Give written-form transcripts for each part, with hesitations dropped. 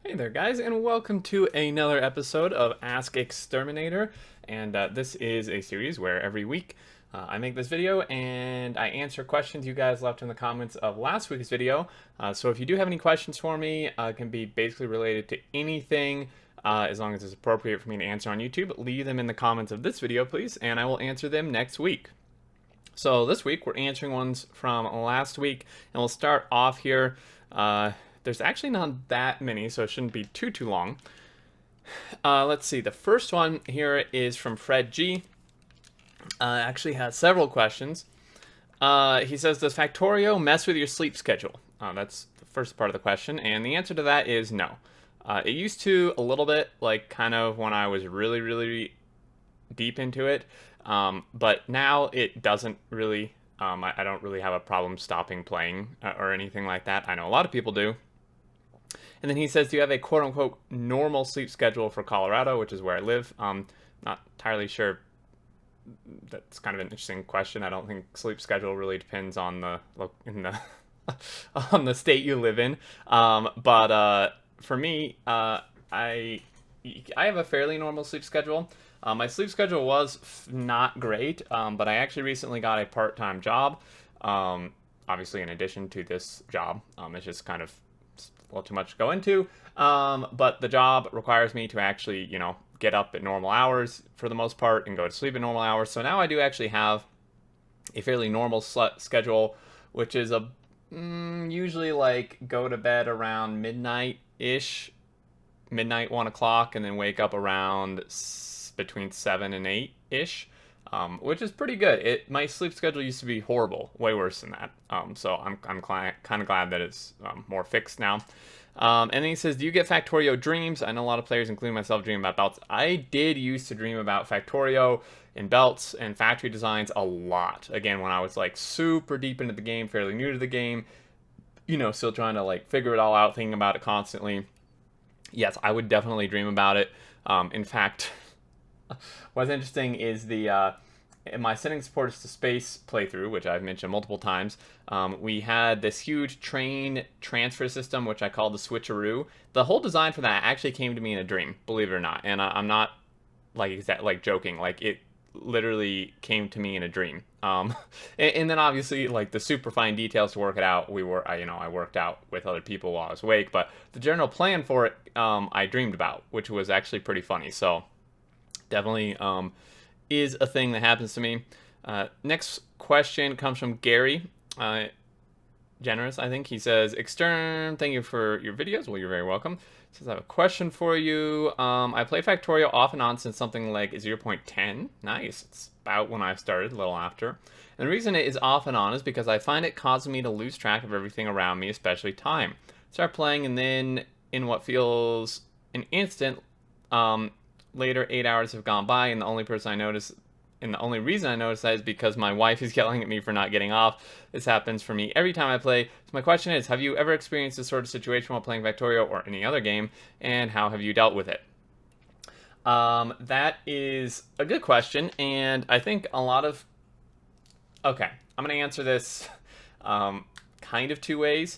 Hey there, guys, and welcome to another episode of Ask Xterminator. And this is a series where every week I make this video and I answer questions you guys left in the comments of last week's video. So if you do have any questions for me, it can be basically related to anything as long as it's appropriate for me to answer on YouTube. Leave them in the comments of this video, please, and I will answer them next week. So this week we're answering ones from last week, and we'll start off here. There's actually not that many, so it shouldn't be too long. Let's see. The first one here is from Fred G. Actually has several questions. He says, does Factorio mess with your sleep schedule? That's the first part of the question, and the answer to that is no. It used to a little bit, like kind of when I was really deep into it, but now it doesn't really. I don't really have a problem stopping playing or anything like that. I know a lot of people do. And then he says, do you have a quote-unquote normal sleep schedule for Colorado, which is where I live? Not entirely sure. That's kind of an interesting question. I don't think sleep schedule really depends on the on the state you live in. But for me, I have a fairly normal sleep schedule. My sleep schedule was not great, but I actually recently got a part-time job. Obviously, in addition to this job, it's just kind of a little too much to go into. But the job requires me to actually, get up at normal hours for the most part and go to sleep at normal hours. So now I do actually have a fairly normal schedule, which is usually like go to bed around midnight-ish, midnight, 1 o'clock, and then wake up around between 7 and 8-ish. Which is pretty good. My sleep schedule used to be horrible, way worse than that. So I'm kind of glad that it's more fixed now. And then he says, do you get Factorio Dreams? I know a lot of players, including myself, dream about belts. I did used to dream about Factorio and belts and factory designs a lot. Again, when I was like super deep into the game, fairly new to the game, still trying to like figure it all out, thinking about it constantly. Yes, I would definitely dream about it. In fact, what's interesting is in my Sending Supporters to Space playthrough, which I've mentioned multiple times, we had this huge train transfer system, which I called the switcheroo. The whole design for that actually came to me in a dream, believe it or not. And I'm not like joking. Like it literally came to me in a dream. And then obviously like the super fine details to work it out, I worked out with other people while I was awake. But the general plan for it, I dreamed about, which was actually pretty funny. So definitely is a thing that happens to me. Next question comes from Gary. Generous, I think. He says, Extern, thank you for your videos. Well, you're very welcome. He says, I have a question for you. I play Factorio off and on since something like 0.10. Nice. It's about when I started, a little after. And the reason it is off and on is because I find it causing me to lose track of everything around me, especially time. Start playing, and then in what feels an instant, later 8 hours have gone by, and the only reason I notice that is because my wife is yelling at me for not getting off. This happens for me every time I play. So my question is, have you ever experienced this sort of situation while playing Factorio or any other game, and how have you dealt with it? That is a good question, and I think a lot of... Okay, I'm going to answer this kind of two ways,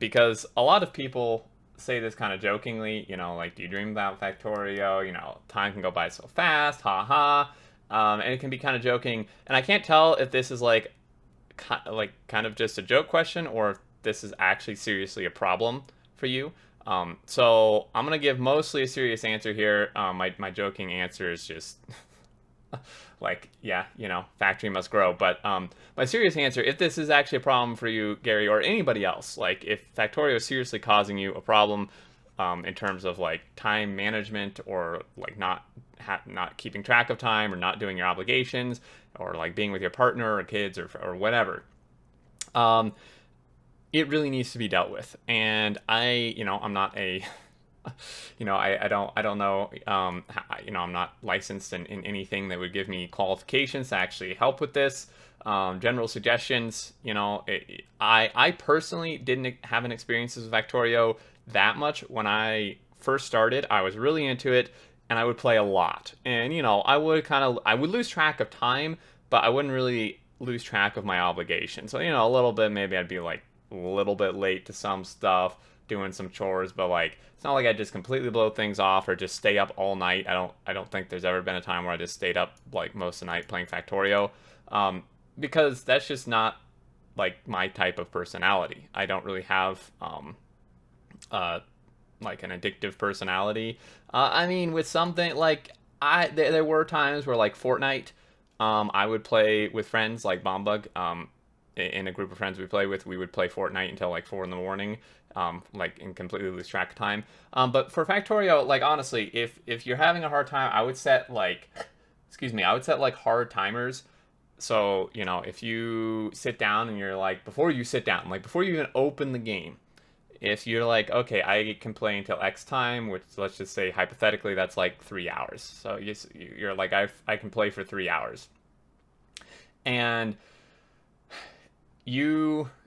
because a lot of people say this kind of jokingly, like, do you dream about Factorio? Time can go by so fast, haha. And it can be kind of joking. And I can't tell if this is like kind of just a joke question or if this is actually seriously a problem for you. So I'm going to give mostly a serious answer here. My joking answer is just like, yeah, factory must grow. But my serious answer, if this is actually a problem for you, Gary, or anybody else, like if Factorio is seriously causing you a problem in terms of like time management or like not keeping track of time or not doing your obligations or like being with your partner or kids or whatever, it really needs to be dealt with. And I'm not a I don't know. I'm not licensed in anything that would give me qualifications to actually help with this. General suggestions, I personally didn't have an experience with Factorio that much. When I first started, I was really into it, and I would play a lot. And, I would lose track of time, but I wouldn't really lose track of my obligations. So, a little bit, maybe I'd be like a little bit late to some stuff, doing some chores, but like it's not like I just completely blow things off or just stay up all night. I don't think there's ever been a time where I just stayed up like most of the night playing Factorio, because that's just not like my type of personality. I don't really have uh, like an addictive personality. I mean, with something like there were times where like Fortnite, I would play with friends like Bombug. In a group of friends we play with, we would play Fortnite until like 4 in the morning, like and completely lose track of time. But for Factorio, like honestly, if you're having a hard time, I would set like, excuse me, I would set like hard timers. So if you sit down and you're like, before you sit down, like before you even open the game, if you're like, okay, I can play until X time, which let's just say hypothetically that's like 3 hours. So you're like, I can play for 3 hours, and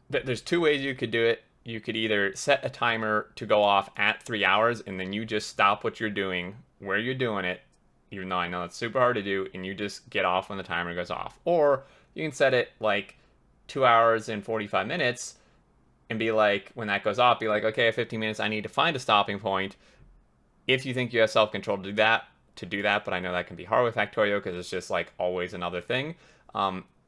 there's two ways you could do it. You could either set a timer to go off at 3 hours, and then you just stop what you're doing where you're doing it, even though I know it's super hard to do, and you just get off when the timer goes off. Or you can set it like 2 hours and 45 minutes and be like, when that goes off, be like, okay, at 15 minutes, I need to find a stopping point. If you think you have self-control to do that, but I know that can be hard with Factorio because it's just like always another thing.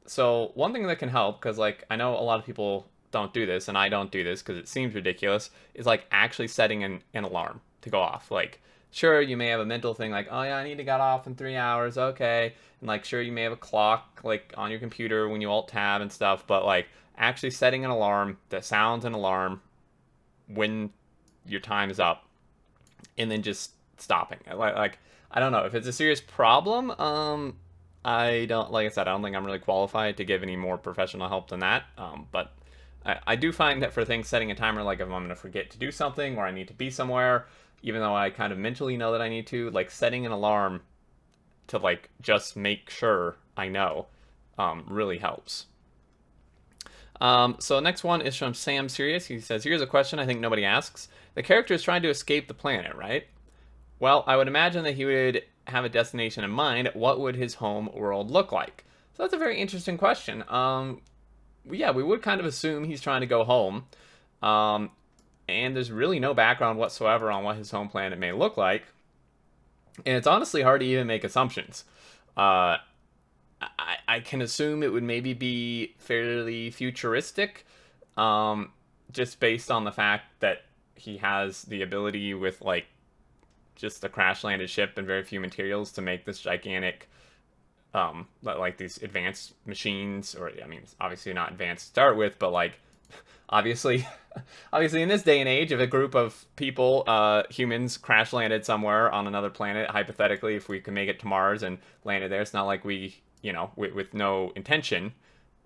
So one thing that can help, because like I know a lot of people don't do this, and I don't do this because it seems ridiculous, is like actually setting an alarm to go off. Like, sure, you may have a mental thing like, oh yeah, I need to get off in 3 hours, okay. And like, sure, you may have a clock like on your computer when you alt tab and stuff, but like actually setting an alarm that sounds an alarm when your time is up, and then just stopping. Like I don't know if it's a serious problem. I don't, like I said, I don't think I'm really qualified to give any more professional help than that. But I do find that for things, setting a timer, like if I'm going to forget to do something or I need to be somewhere, even though I kind of mentally know that I need to, like setting an alarm to like just make sure I know, really helps. So next one is from Sam Sirius. He says, here's a question I think nobody asks. The character is trying to escape the planet, right? Well, I would imagine that he would have a destination in mind. What would his home world look like? So that's a very interesting question. Yeah, we would kind of assume he's trying to go home. And there's really no background whatsoever on what his home planet may look like. And it's honestly hard to even make assumptions. I can assume it would maybe be fairly futuristic, just based on the fact that he has the ability with like just a crash landed ship and very few materials to make this gigantic, like these advanced machines, or I mean, obviously not advanced to start with, but like obviously in this day and age, if a group of people, humans, crash landed somewhere on another planet, hypothetically, if we could make it to Mars and landed there, it's not like we, with no intention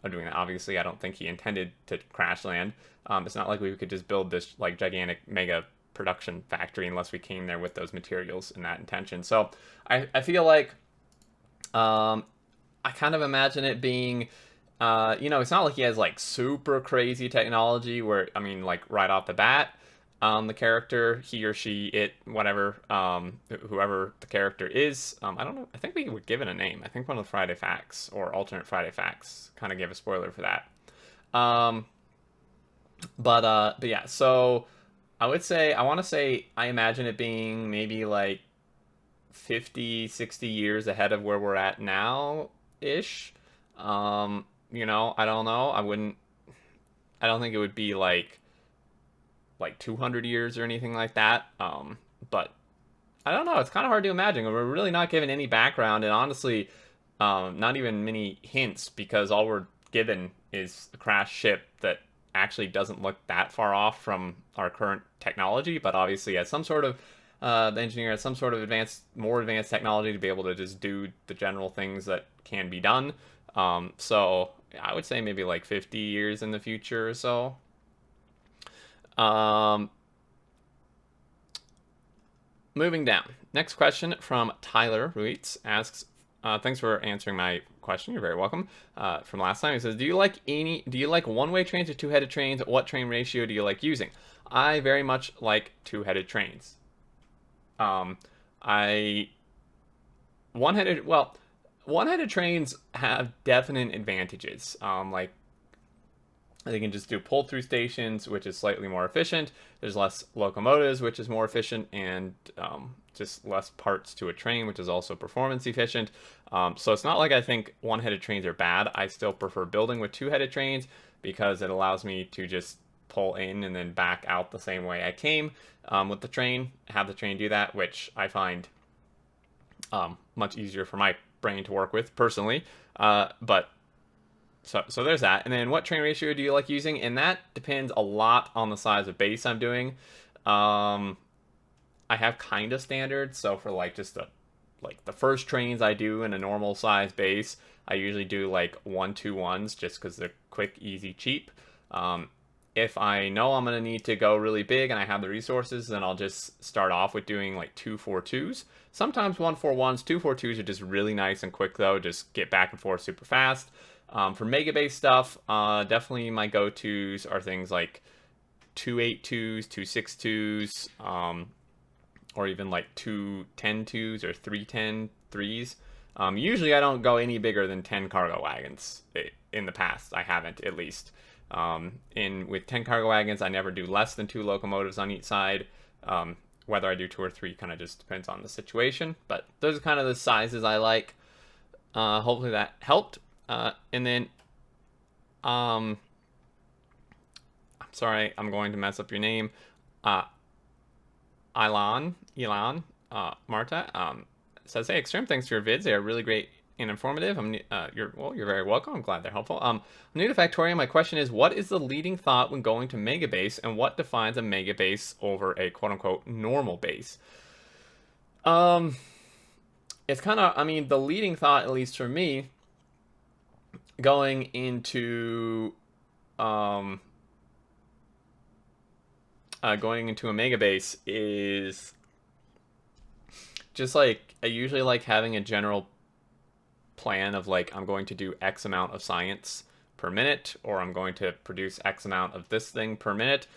of doing that. Obviously, I don't think he intended to crash land. It's not like we could just build this like gigantic mega production factory unless we came there with those materials and that intention. So I feel like, I kind of imagine it being, it's not like he has like super crazy technology where, I mean, like right off the bat, the character, he or she, it, whatever, whoever the character is, I don't know, I think we would give it a name. I think one of the Friday Facts or alternate Friday Facts kind of gave a spoiler for that. But yeah, so I want to say, I imagine it being maybe like 50, 60 years ahead of where we're at now-ish. I don't know. I don't think it would be like 200 years or anything like that. But I don't know. It's kind of hard to imagine. We're really not given any background, and honestly, not even many hints, because all we're given is a crashed ship that actually doesn't look that far off from our current technology, but obviously has some sort of, the engineer has some sort of more advanced technology to be able to just do the general things that can be done. So I would say maybe like 50 years in the future or so. Moving down. Next question from Tyler Ruiz asks, thanks for answering my question. You're very welcome. From last time, he says, do you like one-way trains or two-headed trains? What train ratio do you like using? I very much like two-headed trains. One-headed trains have definite advantages. Like They can just do pull-through stations, which is slightly more efficient. There's less locomotives, which is more efficient, and just less parts to a train, which is also performance efficient. So it's not like I think one-headed trains are bad. I still prefer building with two-headed trains because it allows me to just pull in and then back out the same way I came with the train, have the train do that, which I find much easier for my brain to work with personally. But so there's that. And then what train ratio do you like using? And that depends a lot on the size of base I'm doing. I have kind of standard. So for like just the first trains I do in a normal size base, I usually do like 1-2-1s just because they're quick, easy, cheap. If I know I'm going to need to go really big and I have the resources, then I'll just start off with doing like 2-4-2s. Sometimes 1-4-1s, 2-4-2s are just really nice and quick though. Just get back and forth super fast. For Megabase stuff, definitely my go-tos are things like 2-8-2s, 2-6-2s, or even like 2-10-2s or 3-10-3s. Usually I don't go any bigger than 10 cargo wagons. In the past, I haven't, at least. With 10 cargo wagons, I never do less than 2 locomotives on each side. Whether I do 2 or 3 kind of just depends on the situation. But those are kind of the sizes I like. Hopefully that helped. And then, I'm sorry, I'm going to mess up your name. Elan, Marta, says, hey, Extreme, thanks for your vids. They are really great and informative. You're very welcome. I'm glad they're helpful. I'm new to Factorio. My question is, what is the leading thought when going to Megabase, and what defines a Megabase over a quote-unquote normal base? It's kind of, the leading thought, at least for me, going into a Megabase is just like I usually like having a general plan of like I'm going to do X amount of science per minute, or I'm going to produce X amount of this thing per minute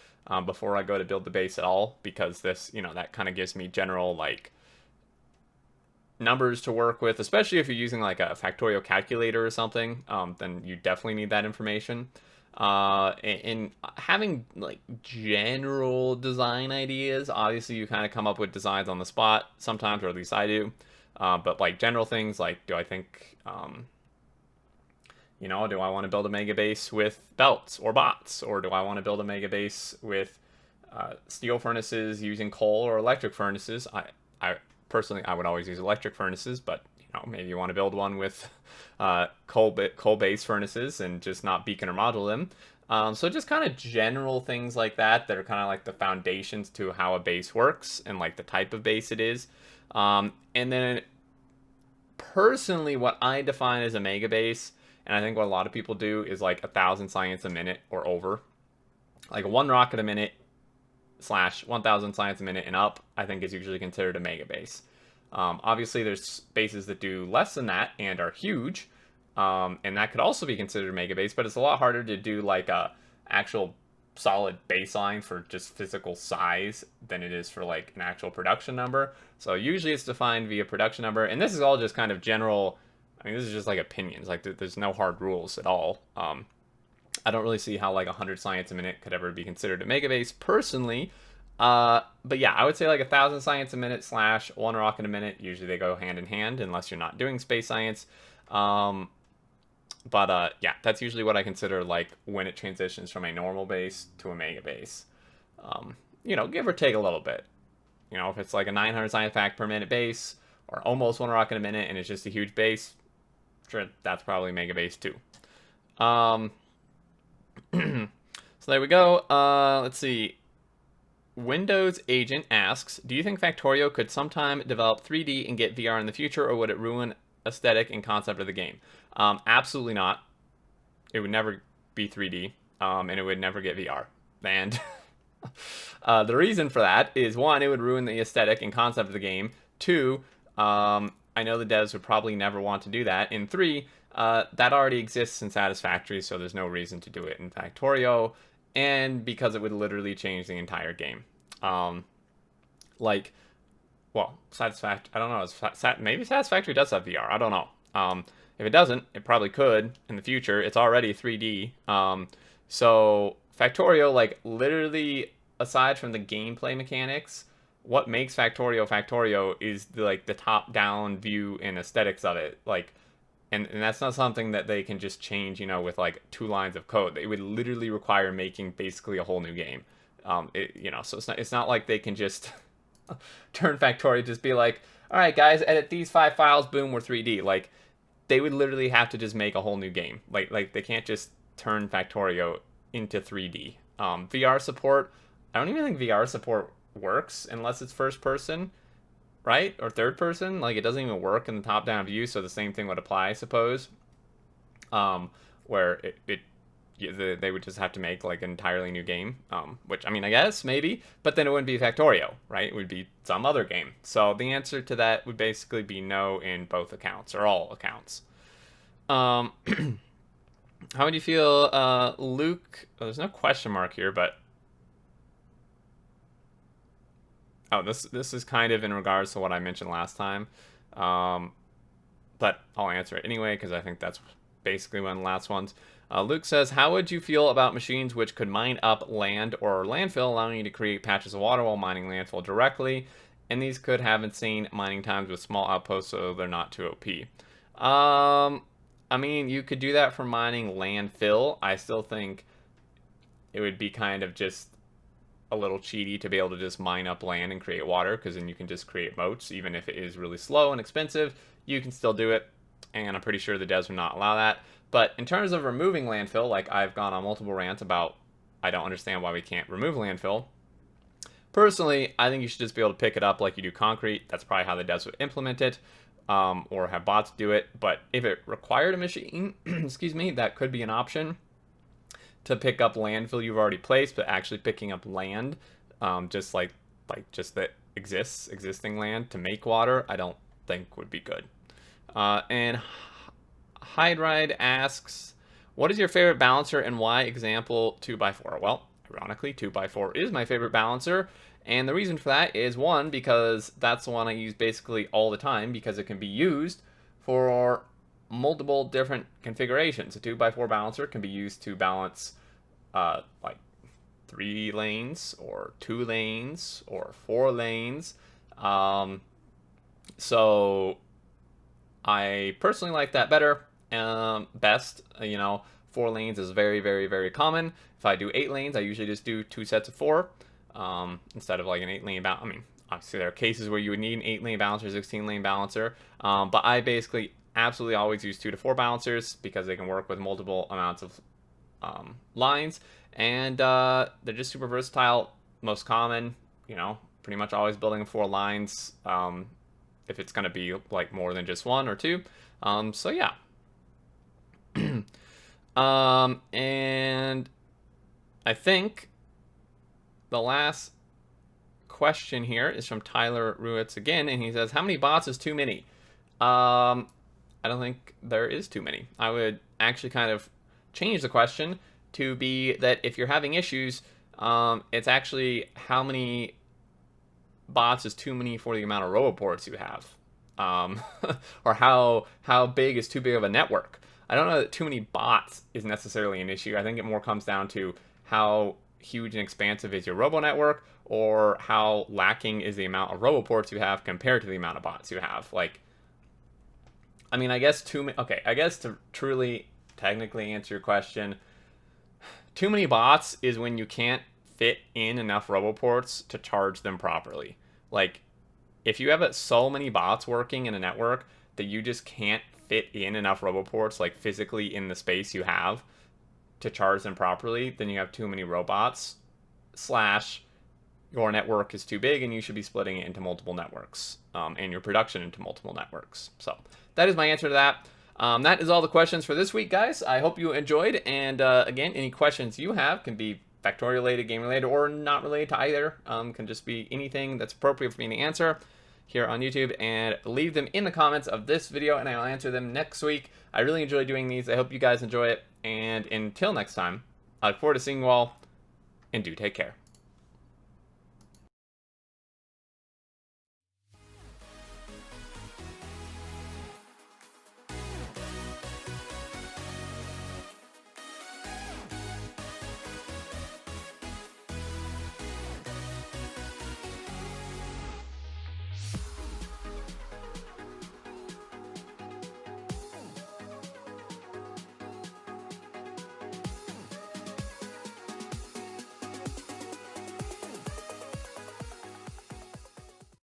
before I go to build the base at all, because this, that kind of gives me general like numbers to work with, especially if you're using like a Factorio calculator or something, then you definitely need that information. And having like general design ideas, obviously you kind of come up with designs on the spot sometimes, or at least I do. But like general things like, do I think, do I want to build a Megabase with belts or bots, or do I want to build a Megabase with steel furnaces using coal or electric furnaces? I personally, I would always use electric furnaces, but maybe you want to build one with coal-based furnaces and just not beacon or module them. So just kind of general things like that are kind of like the foundations to how a base works and like the type of base it is. And then personally, what I define as a Megabase, and I think what a lot of people do, is like 1,000 science a minute or over. Like 1 rocket a minute / 1,000 science a minute and up, I think is usually considered a Megabase. Obviously, there's bases that do less than that and are huge, and that could also be considered a Megabase, but it's a lot harder to do like a actual solid baseline for just physical size than it is for like an actual production number. So usually it's defined via production number, and this is all just kind of general. This is just like opinions. Like there's no hard rules at all. I don't really see how like 100 science a minute could ever be considered a Megabase personally. But yeah, I would say like 1,000 science a minute / 1 rocket a minute. Usually they go hand in hand unless you're not doing space science. Yeah, that's usually what I consider like when it transitions from a normal base to a Megabase. Give or take a little bit. If it's like a 900 science fact per minute base, or almost 1 rocket a minute, and it's just a huge base, sure, that's probably Megabase too. So there we go. Let's see. Windows Agent asks, do you think Factorio could sometime develop 3D and get VR in the future, or would it ruin aesthetic and concept of the game? Absolutely not. It would never be 3D, and it would never get VR. And the reason for that is, 1, it would ruin the aesthetic and concept of the game. 2, I know the devs would probably never want to do that. And 3, that already exists in Satisfactory, so there's no reason to do it in Factorio, and because it would literally change the entire game. Satisfactory, I don't know, maybe Satisfactory does have VR, I don't know. If it doesn't, it probably could in the future. It's already 3D, So Factorio, like literally, aside from the gameplay mechanics, what makes Factorio Factorio is the top-down view and aesthetics of it. Like, and that's not something that they can just change, with like 2 lines of code. It would literally require making basically a whole new game. So it's not like they can just turn Factorio, just be like, all right, guys, edit these 5 files, boom, we're 3D. Like, they would literally have to just make a whole new game. Like they can't just turn Factorio into 3D. VR support, I don't even think VR support works unless it's first person, right? Or third person. Like, it doesn't even work in the top-down view, so the same thing would apply, I suppose. Where they would just have to make like an entirely new game, which, I mean, I guess maybe, but then it wouldn't be Factorio, right? It would be some other game. So the answer to that would basically be no in both accounts, or all accounts. How would you feel, Luke? Oh, there's no question mark here, but this is kind of in regards to what I mentioned last time, but I'll answer it anyway because I think that's basically one of the last ones. Luke says, how would you feel about machines which could mine up land or landfill, allowing you to create patches of water while mining landfill directly? And these could have insane mining times with small outposts, so they're not too OP. I mean, you could do that for mining landfill. I still think it would be kind of just a little cheaty to be able to just mine up land and create water, because then you can just create moats. Even if it is really slow and expensive, you can still do it, and I'm pretty sure the devs would not allow that. But in terms of removing landfill, like, I've gone on multiple rants about I don't understand why we can't remove landfill. Personally, I think you should just be able to pick it up like you do concrete. That's probably how the devs would implement it, or have bots do it. But if it required a machine, excuse me, that could be an option to pick up landfill you've already placed, but actually picking up land, just just that existing land to make water, I don't think would be good. And Hydride asks, what is your favorite balancer and why? Example, 2x4. Well, ironically, 2x4 is my favorite balancer, and the reason for that is, one, because that's the one I use basically all the time, because it can be used for multiple different configurations. A 2x4 balancer can be used to balance like 3 lanes or 2 lanes or 4 lanes. So I personally like that better. Best, 4 lanes is very, very, very common. If I do 8 lanes, I usually just do 2 sets of 4, instead of like an 8-lane balance. I mean, obviously there are cases where you would need an 8-lane balancer, 16-lane balancer, but I basically absolutely always use 2 to 4 balancers because they can work with multiple amounts of lines, and they're just super versatile. Most common, pretty much always building 4 lines, if it's going to be like more than just 1 or 2. So yeah. And I think the last question here is from Tyler Ruitz again, and he says, how many bots is too many? I don't think there is too many. I would actually kind of change the question to be that if you're having issues, it's actually how many bots is too many for the amount of roboports you have, or how big is too big of a network. I don't know that too many bots is necessarily an issue. I think it more comes down to how huge and expansive is your robo network, or how lacking is the amount of roboports you have compared to the amount of bots you have. Like, I mean, I guess I guess to truly technically answer your question, too many bots is when you can't fit in enough roboports to charge them properly. Like, if you have so many bots working in a network that you just can't fit in enough roboports, like physically in the space you have, to charge them properly, then you have too many robots, / your network is too big and you should be splitting it into multiple networks, and your production into multiple networks. So that is my answer to that. That is all the questions for this week, guys. I hope you enjoyed, and again, any questions you have can be Factorio related, game related, or not related to either. Can just be anything that's appropriate for me to answer here on YouTube, and leave them in the comments of this video, and I'll answer them next week. I really enjoy doing these. I hope you guys enjoy it, and until next time, I look forward to seeing you all, and do take care.